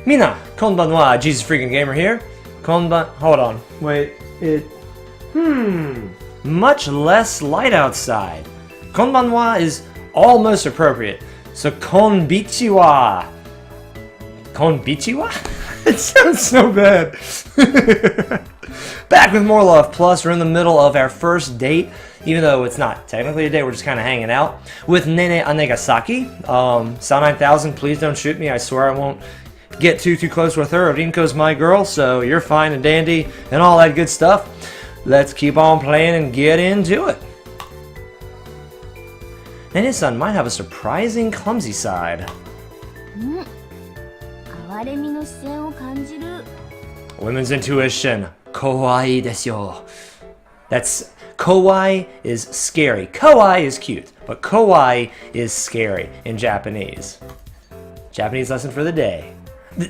Mina, konbanwa, JesusFreakinGamer here. Hold on. Wait, much less light outside. Konbanwa is almost appropriate. So konbichiwa. Konbichiwa? It sounds so bad. Back with more Love Plus. We're in the middle of our first date, even though it's not technically a date, we're just kind of hanging out with Nene Anegasaki. Sao 9000, please don't shoot me. I swear I won't get too close with her. Rinko's my girl, so you're fine and dandy and all that good stuff. Let's keep on playing and get into it. Nene-san might have a surprising clumsy side. Women's intuition. Kawaii desu yo. That's kawaii is scary. Kawaii is cute, but kawaii is scary in Japanese. Japanese lesson for the day.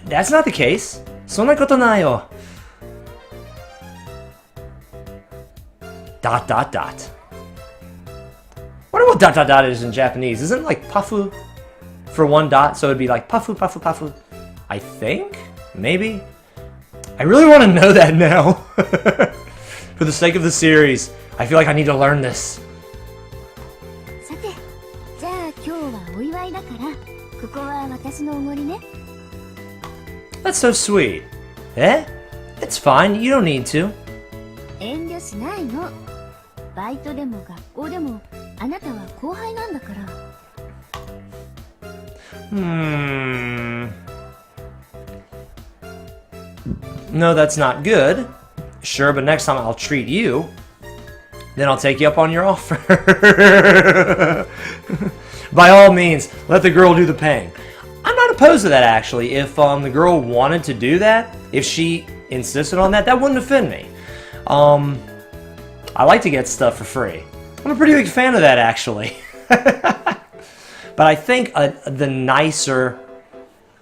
That's not the case. Sonna koto nai yo. Dot dot dot. Wonder what dot dot dot is in Japanese. Isn't it like pafu for one dot? So it'd be like pafu pafu pafu. I think? Maybe? I really want to know that now. For the sake of the series. I feel like I need to learn this. That's so sweet. Eh? It's fine. You don't need to. No, that's not good. Sure, but next time I'll treat you. Then I'll take you up on your offer. By all means, let the girl do the paying. I'm not opposed to that, actually. If the girl wanted to do that, if she insisted on that, that wouldn't offend me. I like to get stuff for free. I'm a pretty big fan of that, actually. But I think the nicer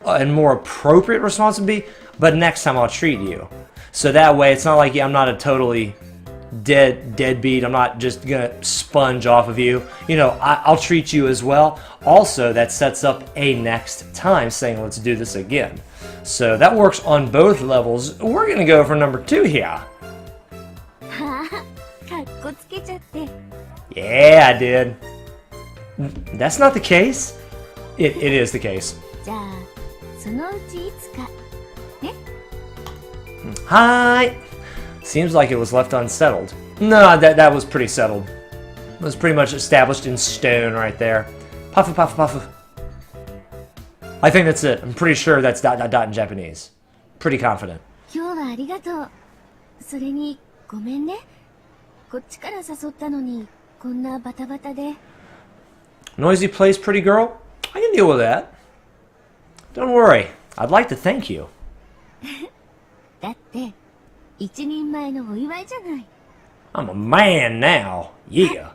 and more appropriate response would be, but next time I'll treat you. So that way, it's not like I'm not a totally deadbeat. I'm not just gonna sponge off of you. You know, I'll treat you as well. Also, that sets up a next time, saying let's do this again. So that works on both levels. We're gonna go for number 2 here. Yeah, I did. That's not the case. It is the case. Hi. Seems like it was left unsettled. No, that was pretty settled. It was pretty much established in stone right there. Puffu, puffu, puffu. I think that's it. I'm pretty sure that's dot dot dot in Japanese. Pretty confident. Noisy place, pretty girl? I can deal with that. Don't worry. I'd like to thank you. I'm a man now. Yeah.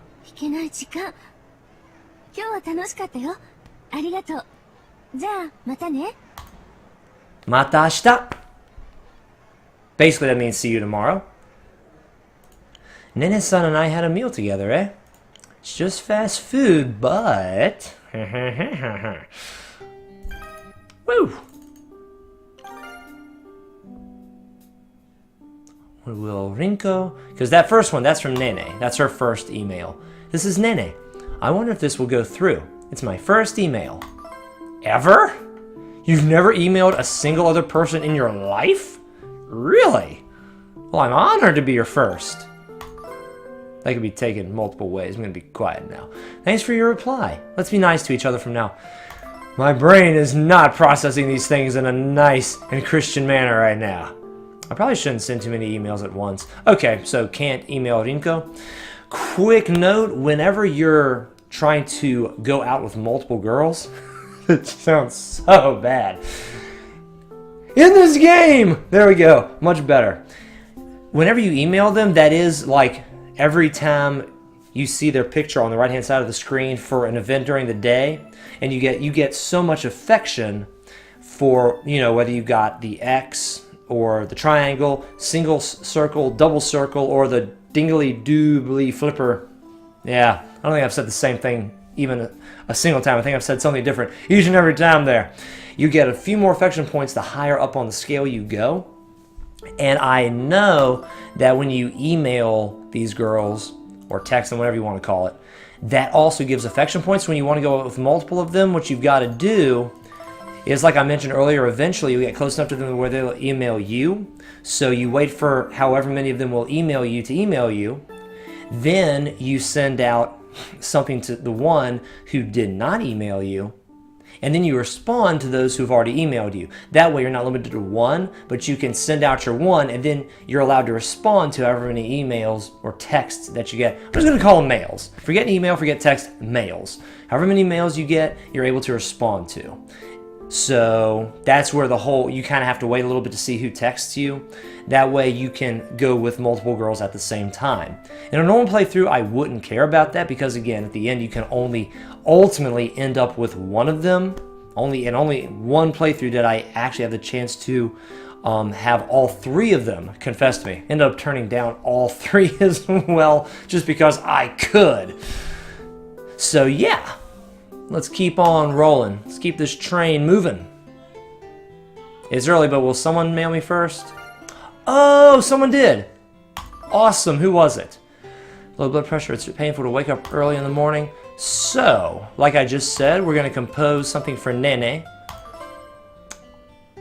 Mata ashita. Basically, that means see you tomorrow. Nene-san and I had a meal together, eh? It's just fast food, but... Woo! Will Rinko... Because that first one, that's from Nene. That's her first email. This is Nene. I wonder if this will go through. It's my first email. Ever? You've never emailed a single other person in your life? Really? Well, I'm honored to be your first. That could be taken multiple ways. I'm going to be quiet now. Thanks for your reply. Let's be nice to each other from now. My brain is not processing these things in a nice and Christian manner right now. I probably shouldn't send too many emails at once. Okay, so can't email Rinko. Quick note, whenever you're trying to go out with multiple girls, it sounds so bad. In this game! There we go. Much better. Whenever you email them, that is like every time you see their picture on the right-hand side of the screen for an event during the day, and you get so much affection for, you know, whether you got the X or the triangle, single circle, double circle, or the dingly-doobly flipper. Yeah, I don't think I've said the same thing even a single time. I think I've said something different each and every time there. You get a few more affection points the higher up on the scale you go. And I know that when you email these girls, or text them, whatever you want to call it, that also gives affection points. When you want to go with multiple of them, what you've got to do is, like I mentioned earlier, eventually you get close enough to them where they'll email you. So you wait for however many of them will email you to email you. Then you send out something to the one who did not email you. And then you respond to those who've already emailed you. That way you're not limited to one, but you can send out your one, and then you're allowed to respond to however many emails or texts that you get. I'm just going to call them mails. Forget email, forget text, mails. However many mails you get, you're able to respond to. So that's where you kind of have to wait a little bit to see who texts you. That way you can go with multiple girls at the same time. In a normal playthrough, I wouldn't care about that because, again, at the end you can only ultimately end up with one of them. Only one playthrough did I actually have the chance to have all three of them confess to me. Ended up turning down all three as well, just because I could. So yeah. Let's keep on rolling. Let's keep this train moving. It's early, but will someone mail me first? Oh, someone did. Awesome. Who was it? Low blood pressure. It's painful to wake up early in the morning. So, like I just said, we're going to compose something for Nene.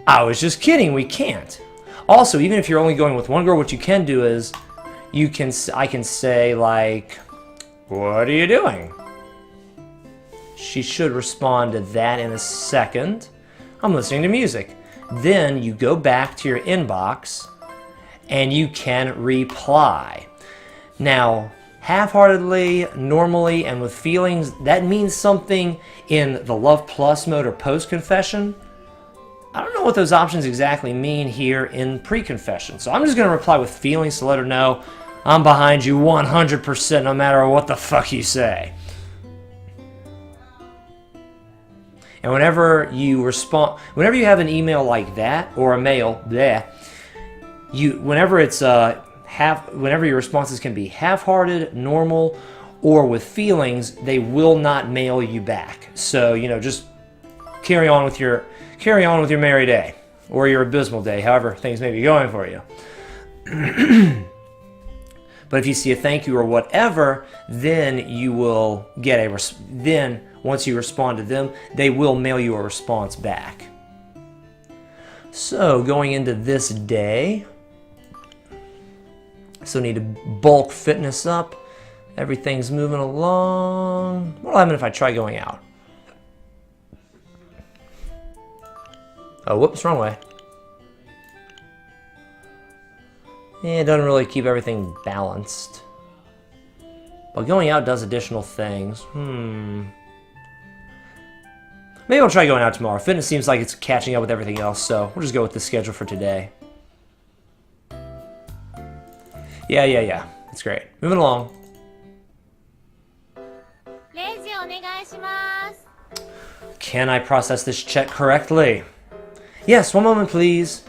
I was just kidding. We can't. Also, even if you're only going with one girl, what you can do is I can say, like, what are you doing? She should respond to that in a second. I'm listening to music. Then you go back to your inbox and you can reply. Now, half-heartedly, normally, and with feelings, that means something in the Love Plus mode or post-confession. I don't know what those options exactly mean here in pre-confession. So I'm just going to reply with feelings to let her know I'm behind you 100% no matter what the fuck you say. And whenever you have an email like that, or a mail, whenever your responses can be half-hearted, normal, or with feelings, they will not mail you back. So, just carry on with your merry day, or your abysmal day, however things may be going for you. But if you see a thank you or whatever, then you will get once you respond to them, they will mail you a response back. So, going into this day, still need to bulk fitness up. Everything's moving along. What'll happen if I try going out? Oh, whoops, wrong way. Yeah, it doesn't really keep everything balanced. But going out does additional things. Maybe I'll try going out tomorrow. Fitness seems like it's catching up with everything else, so we'll just go with the schedule for today. Yeah. It's great. Moving along. Can I process this check correctly? Yes, one moment, please.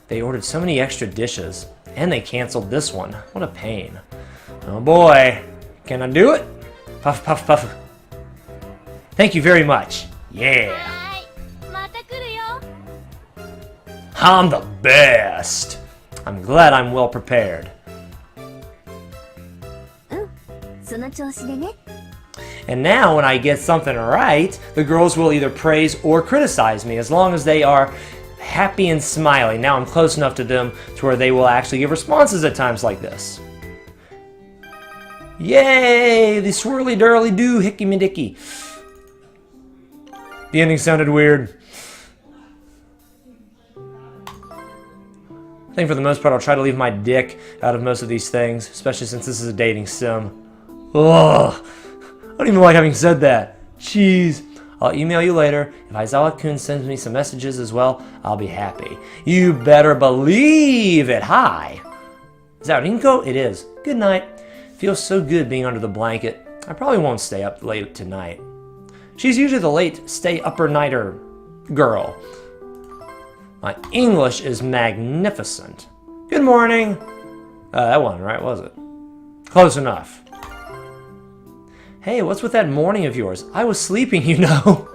They ordered so many extra dishes, and they canceled this one. What a pain. Oh boy. Can I do it? Puff, puff, puff. Thank you very much. Yeah. I'm the best. I'm glad I'm well prepared. And now when I get something right, the girls will either praise or criticize me as long as they are happy and smiling. Now I'm close enough to them to where they will actually give responses at times like this. Yay! The swirly durly doo hickey me dicky. The ending sounded weird. I think for the most part I'll try to leave my dick out of most of these things, especially since this is a dating sim. Ugh! I don't even like having said that. Jeez. I'll email you later. If Aizawa-kun sends me some messages as well, I'll be happy. You better believe it. Hi. Is that Rinko? It is. Good night. Feels so good being under the blanket. I probably won't stay up late tonight. She's usually the late stay-upper-nighter girl. My English is magnificent. Good morning. That wasn't right, was it? Close enough. Hey, what's with that morning of yours? I was sleeping, you know.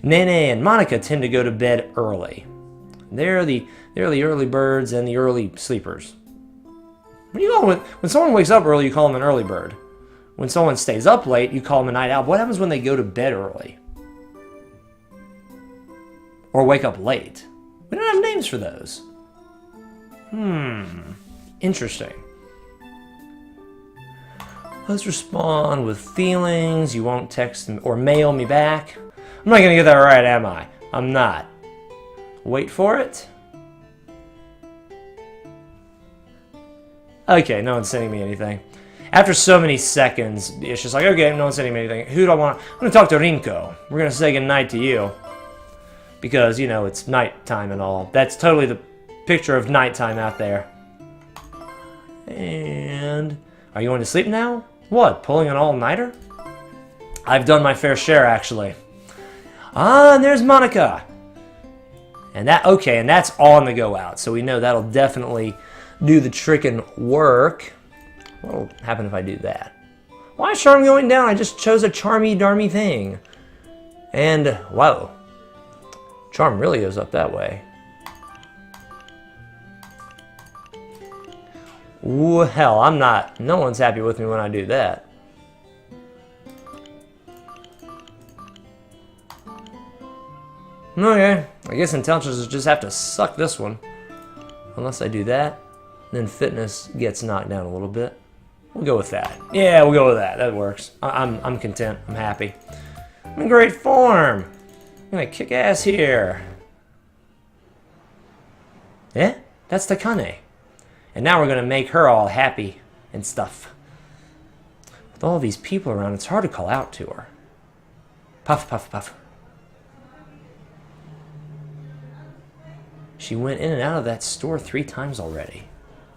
Nene and Monica tend to go to bed early. They're the early birds and the early sleepers. When someone wakes up early, you call them an early bird. When someone stays up late, you call them a night owl. What happens when they go to bed early? Or wake up late? We don't have names for those. Interesting. Let's respond with feelings. You won't text or mail me back. I'm not going to get that right, am I? I'm not. Wait for it. Okay, no one's sending me anything. After so many seconds, it's just like, okay, no one's sending me anything. Who do I want? I'm going to talk to Rinko. We're going to say goodnight to you. Because, you know, it's nighttime and all. That's totally the picture of nighttime out there. And are you going to sleep now? What, pulling an all-nighter? I've done my fair share, actually. Ah, and there's Monica. And that's on the go out. So we know that'll definitely do the trick and work. What'll happen if I do that? Why is Charm going down? I just chose a charmy-darmy thing. And, whoa. Charm really goes up that way. Ooh, hell, I'm not. No one's happy with me when I do that. Okay, I guess intelligence just have to suck this one. Unless I do that, then fitness gets knocked down a little bit. We'll go with that. Yeah, we'll go with that. That works. I'm content. I'm happy. I'm in great form. I'm gonna kick ass here. Yeah, that's Takane. And now we're gonna make her all happy and stuff. With all these people around, it's hard to call out to her. Puff, puff, puff. She went in and out of that store 3 times already.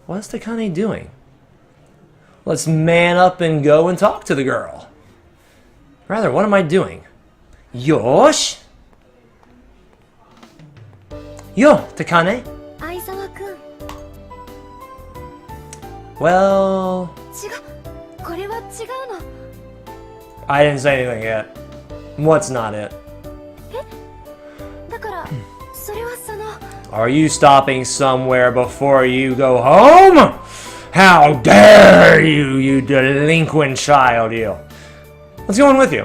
What's Takane doing? Let's man up and go and talk to the girl. Rather, what am I doing? Yosh? Yo, Takane? Well... I didn't say anything yet. What's not it? Are you stopping somewhere before you go home? How dare you, you delinquent child, you. Let's go in with you.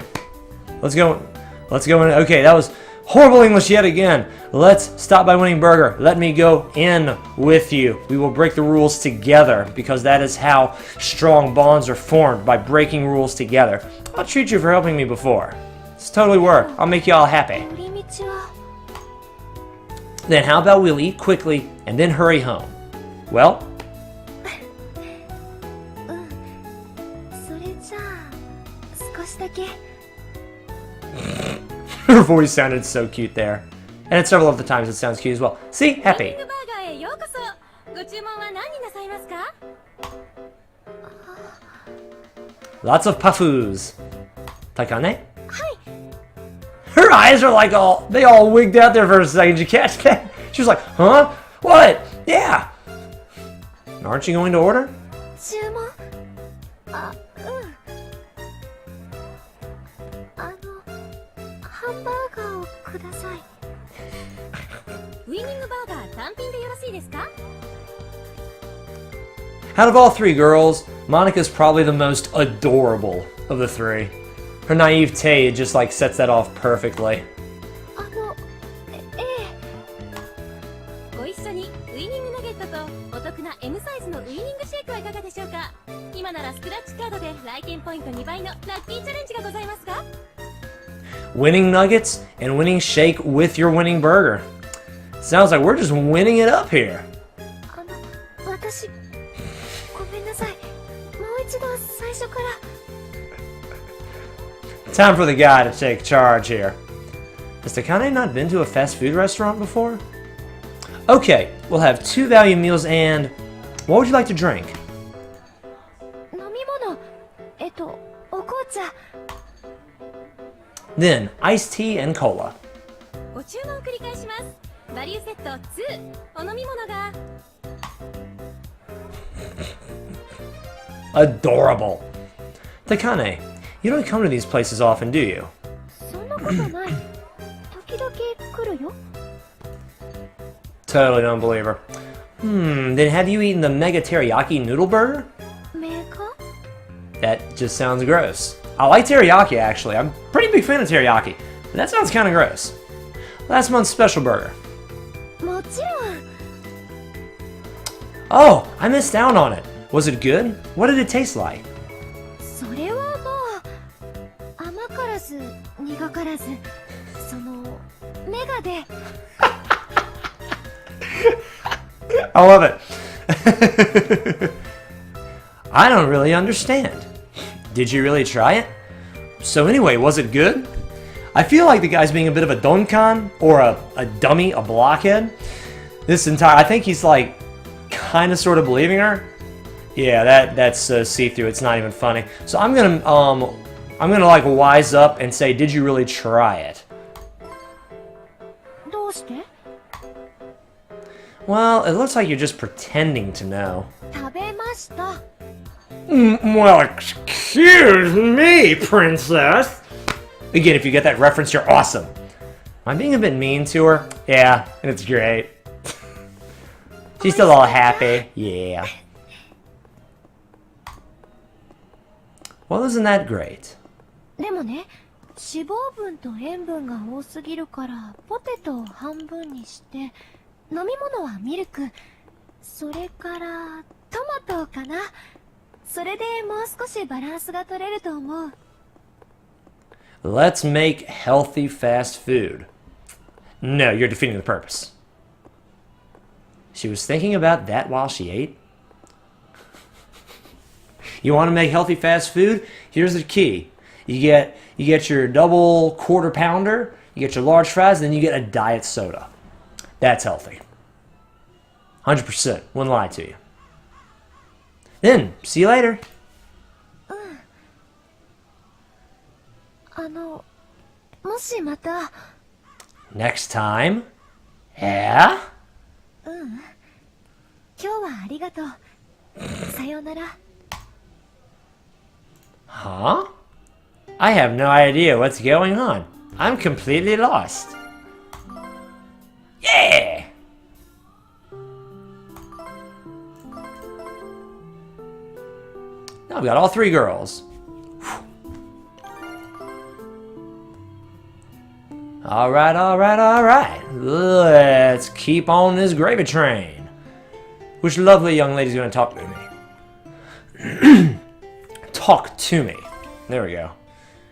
Let's go in. Okay, that was horrible English yet again. Let's stop by winning burger. Let me go in with you. We will break the rules together because that is how strong bonds are formed, by breaking rules together. I'll treat you for helping me before. It's totally work. I'll make you all happy. Then how about we'll eat quickly and then hurry home? Well? Her voice sounded so cute there. And at several of the times it sounds cute as well. See? Happy. Lots of pafus. Takane? Her eyes are like they all wigged out there for a second. Did you catch that? She was like, huh? What? Yeah. Aren't you going to order? Out of all 3 girls, Monica's probably the most adorable of the 3. Her naivete just like sets that off perfectly. Winning nuggets and winning shake with your winning burger. Sounds like we're just winning it up here. Time for the guy to take charge here. Has Takane not been to a fast food restaurant before? Okay, we'll have 2 value meals and... what would you like to drink? Then, iced tea and cola. Adorable. Takane, you don't come to these places often, do you? よ。 Totally don't believe her. Then have you eaten the Mega Teriyaki Noodle Burger? メカ? That just sounds gross. I like teriyaki, actually. I'm a pretty big fan of teriyaki. But that sounds kind of gross. Last month's special burger. もちろん。 Oh, I missed out on it. Was it good? What did it taste like? それはまあ甘からず苦からずそのメガで I love it. I don't really understand. Did you really try it? So anyway, was it good? I feel like the guy's being a bit of a donkan or a dummy, a blockhead. I think he's like kind of sort of believing her. Yeah, that's see-through. It's not even funny. So I'm gonna like wise up and say, did you really try it? どうして? Well, it looks like you're just pretending to know. 食べました Well, excuse me, princess. Again, if you get that reference, you're awesome. Am I being a bit mean to her? Yeah, and it's great. She's still all happy. Yeah. Well, isn't that great? でもね脂肪分と塩分が多すぎるからポテトを半分にして飲み物はミルクそれからトマトかなそれでもう少しバランスが取れると思う Let's make healthy fast food. No, you're defeating the purpose. She was thinking about that while she ate? You want to make healthy fast food? Here's the key. You get your double quarter pounder, you get your large fries, then you get a diet soda. That's healthy. 100%. Wouldn't lie to you. Then, see you later. もしまた Next time? Yeah? 今日はありがとうさようなら Huh? I have no idea what's going on. I'm completely lost. Yeah! Now we've got all three girls. Alright, alright, alright. Let's keep on this gravy train. Which lovely young lady's gonna talk to me? Talk to me. There we go.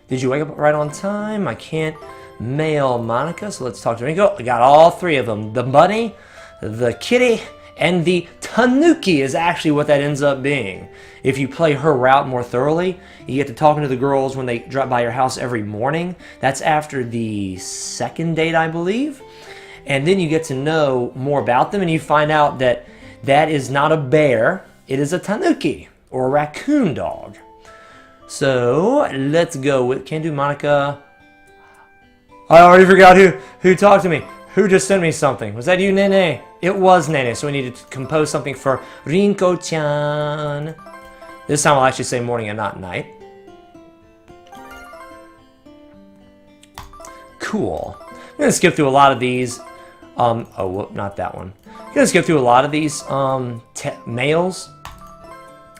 Did you wake up right on time? I can't mail Monica, so let's talk to Rinko. I got all three of them. The bunny, the kitty, and the tanuki is actually what that ends up being. If you play her route more thoroughly, you get to talking to the girls when they drop by your house every morning. That's after the second date, I believe. And then you get to know more about them, and you find out that that is not a bear, it is a tanuki, or a raccoon dog. So, let's go with, can't do Monica. I already forgot who talked to me. Who just sent me something? Was that you, Nene? It was Nene, so we need to compose something for Rinko-chan. This time I'll actually say morning and not night. Cool. I'm gonna skip through a lot of these. Oh, not that one. I'm gonna skip through a lot of these mails.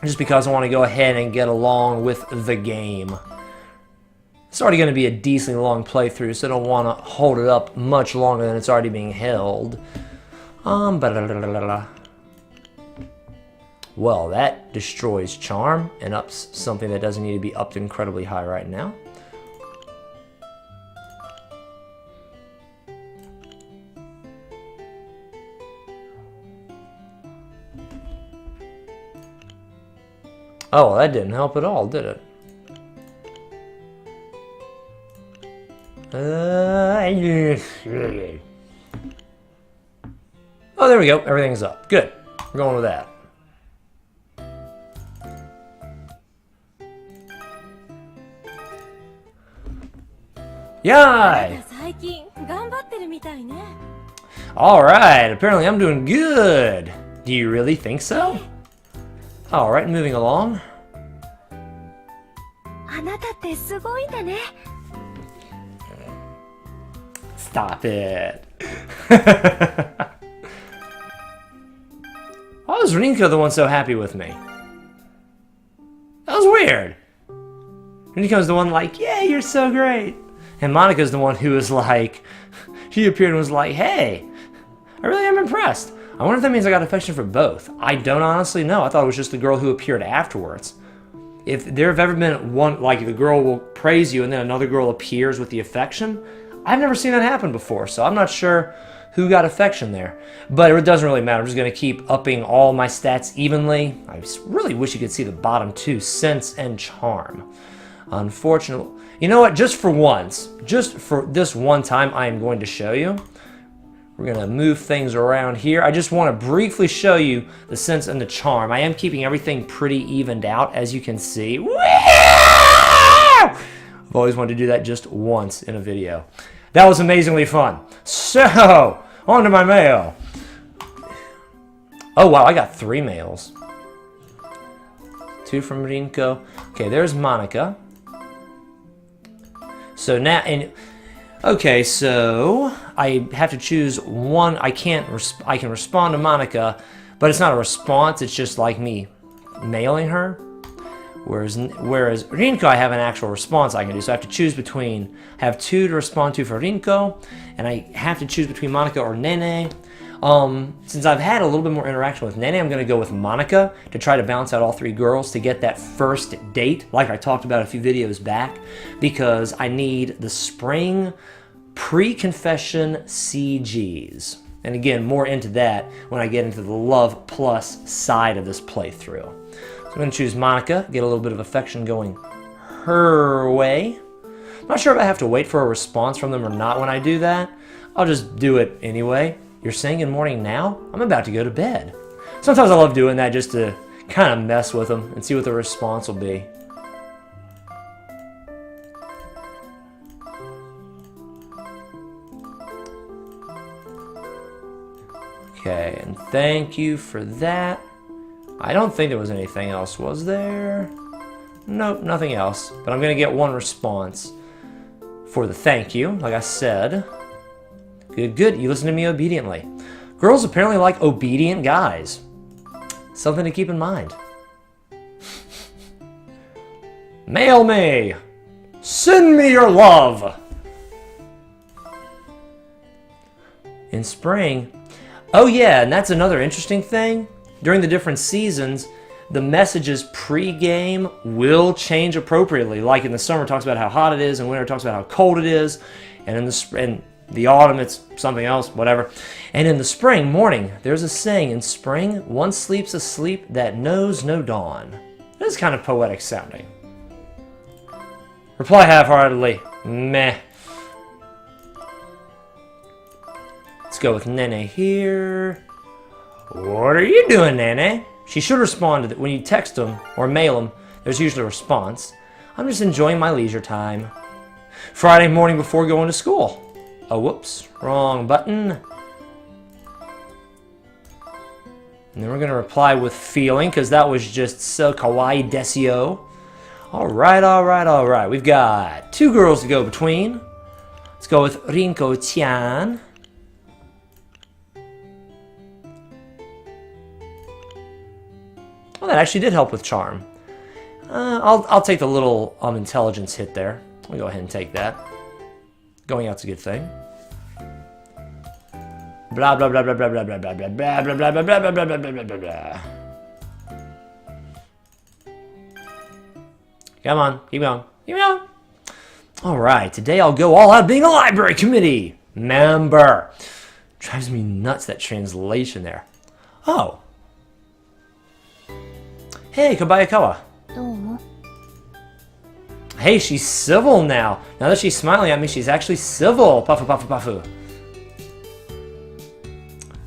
Just because I want to go ahead and get along with the game. It's already going to be a decently long playthrough, so I don't want to hold it up much longer than it's already being held. Well, that destroys charm and ups something that doesn't need to be upped incredibly high right now. Oh, well, that didn't help at all, did it? Oh, there we go. Everything's up. Good. We're going with that. Yay! Alright, apparently I'm doing good. Do you really think so? Alright, moving along. Stop it. Why was Rinko the one so happy with me? That was weird. Rinko's the one like, yeah, you're so great. And Monika's the one who was like, she appeared and was like, hey, I really am impressed. I wonder if that means I got affection for both. I don't honestly know. I thought it was just the girl who appeared afterwards. If there have ever been one, like the girl will praise you and then another girl appears with the affection, I've never seen that happen before, so I'm not sure who got affection there. But it doesn't really matter. I'm just going to keep upping all my stats evenly. I really wish you could see the bottom two, sense and charm. Unfortunately, you know what? Just for once, just for this one time, I am going to show you. We're going to move things around here. I just want to briefly show you the sense and the charm. I am keeping everything pretty evened out, as you can see. I've always wanted to do that just once in a video. That was amazingly fun. So, on to my mail. Oh, wow, I got 3 mails. 2 from Rinko. Okay, there's Monika. So now, okay, so I have to choose one. I can respond to Monika, but it's not a response. It's just like me mailing her. Whereas Rinko, I have an actual response I can do. So I have to choose between, I have 2 to respond to for Rinko, and I have to choose between Monika or Nene. Since I've had a little bit more interaction with Nene, I'm going to go with Monika to try to balance out all 3 girls to get that first date, like I talked about a few videos back, because I need the spring pre-confession CGs. And again, more into that when I get into the Love Plus side of this playthrough. So I'm going to choose Monika, get a little bit of affection going her way. I'm not sure if I have to wait for a response from them or not when I do that. I'll just do it anyway. You're singing morning now? I'm about to go to bed. Sometimes I love doing that just to kind of mess with them and see what the response will be. Okay, and thank you for that. I don't think there was anything else, was there? Nope, nothing else. But I'm going to get 1 response for the thank you, like I said. Good, good. You listen to me obediently. Girls apparently like obedient guys. Something to keep in mind. Mail me! Send me your love! In spring... Oh yeah, and that's another interesting thing. During the different seasons, the messages pre-game will change appropriately. Like in the summer, it talks about how hot it is, and winter it talks about how cold it is, and in the autumn, it's something else, whatever. And in the spring morning, there's a saying, in spring, one sleeps a sleep that knows no dawn. This is kind of poetic sounding. Reply half-heartedly. Meh. Let's go with Nene here. What are you doing, Nene? She should respond to that. When you text them or mail them, there's usually a response. I'm just enjoying my leisure time. Friday morning before going to school. Oh, whoops. Wrong button. And then we're going to reply with feeling, because that was just so kawaii desio. Alright, alright, alright. We've got 2 girls to go between. Let's go with Rinko-chan. Well, that actually did help with charm. I'll take the little intelligence hit there. We'll go ahead and take that. Going out's a good thing. Blah blah blah blah blah blah blah blah blah blah blah blah blah blah blah blah blah blah blah. Come on, keep going, keep going. All right, today I'll go all out being a library committee member. Drives me nuts that translation there. Oh. Hey, Kobayakawa. Hey, she's civil now. Now that she's smiling at me, she's actually civil. Puffu, puffu, puffu.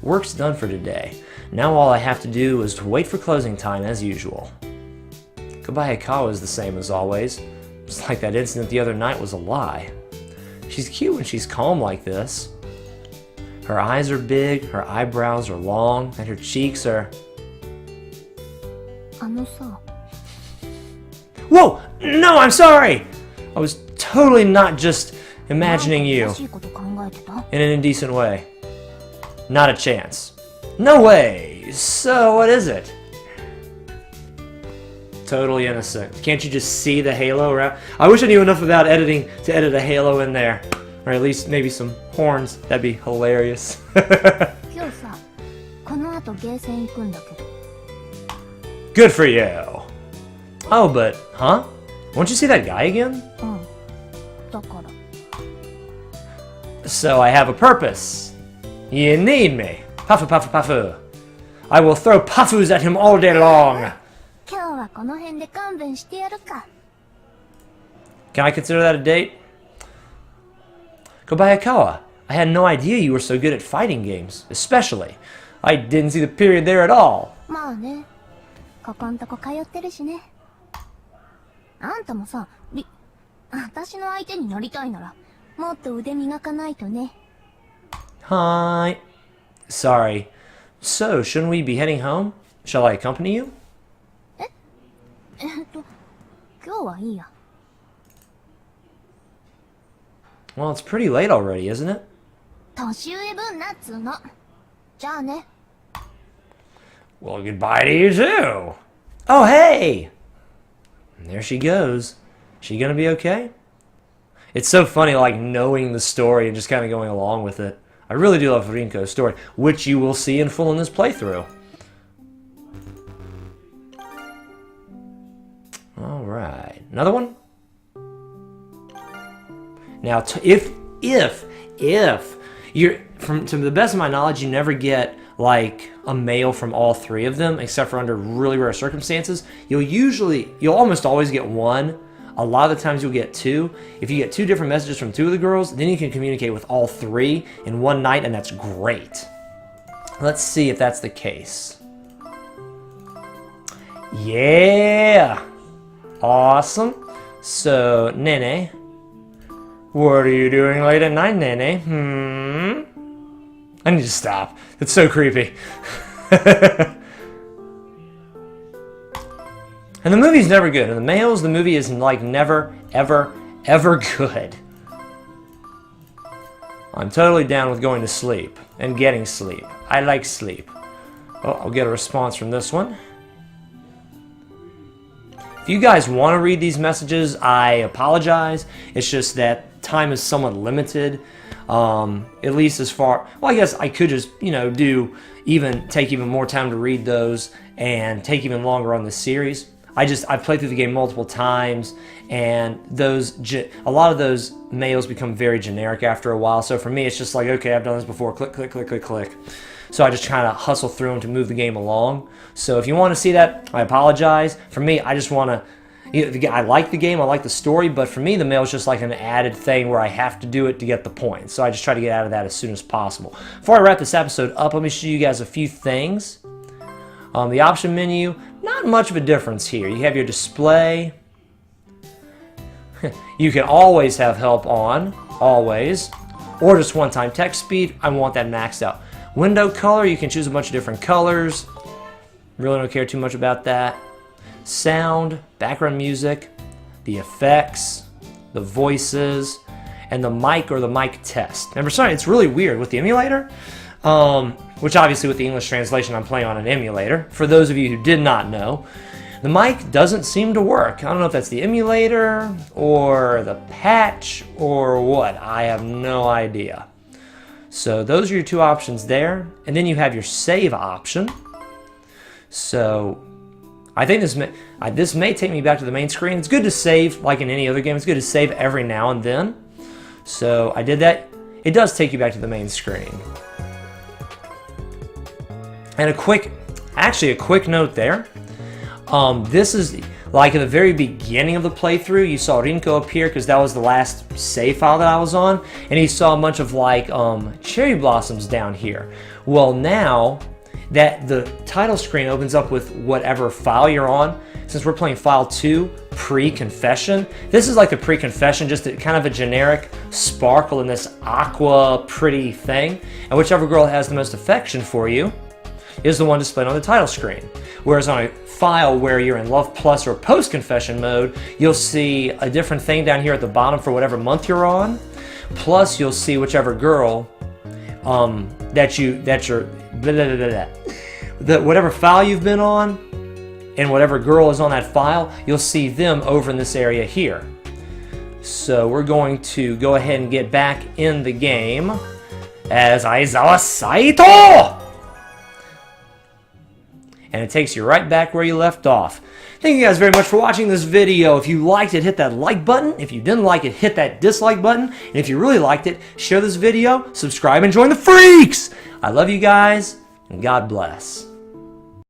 Work's done for today. Now all I have to do is to wait for closing time as usual. Kobayakawa is the same as always. Just like that incident the other night was a lie. She's cute when she's calm like this. Her eyes are big, her eyebrows are long, and her cheeks are... Whoa! No, I'm sorry! I was totally not just imagining なん you かおかしいこと考えてた？ in an indecent way. Not a chance. No way! So, what is it? Totally innocent. Can't you just see the halo around? I wish I knew enough about editing to edit a halo in there. Or at least maybe some horns. That'd be hilarious. 今日さ、この後ゲーセン行くんだけど。 Good for you. Oh, but, huh? Won't you see that guy again? うん。だから。 So I have a purpose. You need me. Puffu, puffu, puffu. I will throw puffus at him all day long. 今日はこの辺で勘弁してやるか。 Can I consider that a date? Kobayakawa, I had no idea you were so good at fighting games, especially. I didn't see the period there at all. まあね。ここんとこ通ってるしね。あんたもさ、私の相手になりたいなら、もっと腕磨かないとね。Hi. Sorry. So, shouldn't we be heading home? Shall I accompany you? 今日はいいや。 Well, it's pretty late already, isn't it? 年上分なっつーの。じゃあね。 Well, goodbye to you too. Oh, hey! And there she goes. She gonna be okay? It's so funny, like, knowing the story and just kind of going along with it. I really do love Rinko's story, which you will see in full in this playthrough. Alright. Another one? Now, if you're, to the best of my knowledge, you never get, like, a mail from all three of them, except for under really rare circumstances. You'll almost always get one. A lot of the times you'll get two. If you get two different messages from two of the girls, then you can communicate with all three in one night, and that's great. Let's see if that's the case. Yeah! Awesome. So, Nene. What are you doing late at night, Nene? I need to stop. It's so creepy. And the movie's never good. In the males, the movie is like never, ever, ever good. I'm totally down with going to sleep and getting sleep. I like sleep. Oh, I'll get a response from this one. If you guys want to read these messages, I apologize. It's just that time is somewhat limited. At least as far, well, I guess I could just, take even more time to read those and take even longer on this series. I've played through the game multiple times, and a lot of those mails become very generic after a while. So for me, it's just like, okay, I've done this before. Click, click, click, click, click. So I just kind of hustle through them to move the game along. So if you want to see that, I apologize. For me, I just want to. I like the game, I like the story, but for me, the mail is just like an added thing where I have to do it to get the points. So I just try to get out of that as soon as possible. Before I wrap this episode up, let me show you guys a few things. The option menu, not much of a difference here. You have your display. You can always have help on, always, or just one-time text speed. I want that maxed out. Window color, you can choose a bunch of different colors. Really don't care too much about that. Sound, background music, the effects, the voices, and the mic or the mic test. Remember, sorry, it's really weird with the emulator, which obviously with the English translation I'm playing on an emulator. For those of you who did not know, the mic doesn't seem to work. I don't know if that's the emulator or the patch or what. I have no idea. So those are your two options there. And then you have your save option. So I think this may take me back to the main screen. It's good to save, like in any other game. It's good to save every now and then. So I did that. It does take you back to the main screen. And a quick note there. This is like at the very beginning of the playthrough, you saw Rinko appear because that was the last save file that I was on, and you saw a bunch of like cherry blossoms down here. Well, now that the title screen opens up with whatever file you're on, since we're playing file 2, pre-confession, this is like the pre-confession, just kind of a generic sparkle in this aqua pretty thing, and whichever girl has the most affection for you is the one displayed on the title screen. Whereas on a file where you're in Love Plus or post-confession mode, you'll see a different thing down here at the bottom for whatever month you're on. Plus, you'll see whichever girl whatever file you've been on, and whatever girl is on that file, you'll see them over in this area here. So we're going to go ahead and get back in the game as Aizawa Saito! And it takes you right back where you left off. Thank you guys very much for watching this video. If you liked it, hit that like button. If you didn't like it, hit that dislike button. And if you really liked it, share this video, subscribe, and join the freaks! I love you guys, and God bless.